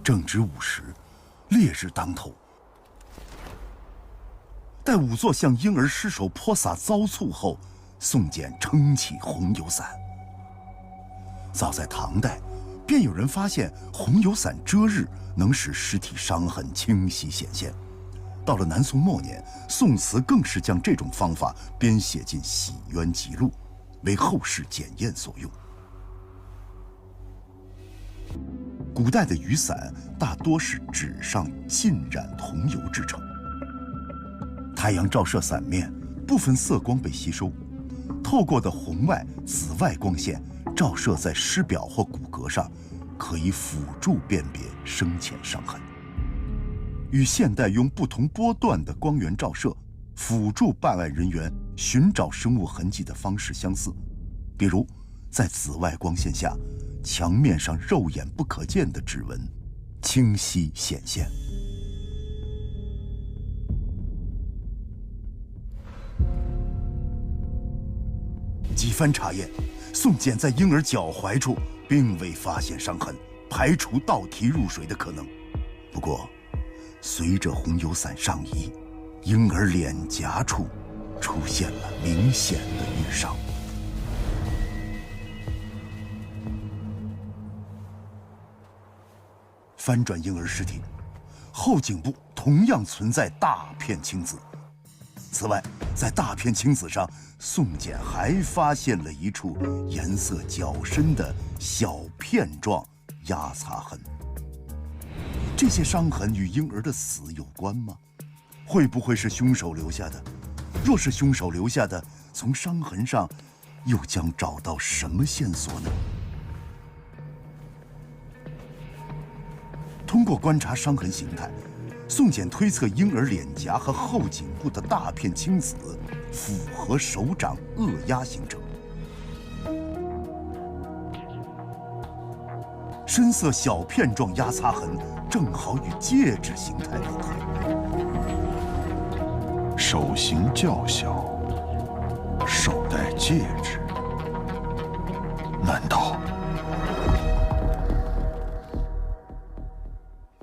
正值午时，烈日当头。待仵作向婴儿尸首泼洒糟醋后，宋简撑起红油伞。早在唐代，便有人发现红油伞遮日能使尸体伤痕清晰显现。到了南宋末年，宋词更是将这种方法编写进《洗冤集录》，为后世检验所用。古代的雨伞大多是纸上浸染红油制成，太阳照射伞面，部分色光被吸收，透过的红外、紫外光线照射在尸表或骨骼上，可以辅助辨别生前伤痕。与现代用不同波段的光源照射辅助办案人员寻找生物痕迹的方式相似，比如在紫外光线下，墙面上肉眼不可见的指纹清晰显现。几番查验，宋简在婴儿脚踝处并未发现伤痕，排除倒蹄入水的可能。不过，随着红油伞上移，婴儿脸颊处出现了明显的淤伤。翻转婴儿尸体，后颈部同样存在大片青紫。此外，在大片青紫上，宋简还发现了一处颜色较深的小片状压擦痕。这些伤痕与婴儿的死有关吗？会不会是凶手留下的？若是凶手留下的，从伤痕上又将找到什么线索呢？通过观察伤痕形态，宋简推测婴儿脸颊和后颈部的大片青紫符合手掌扼压形成。深色小片状压擦痕正好与戒指形态吻合。手型较小，手戴戒指，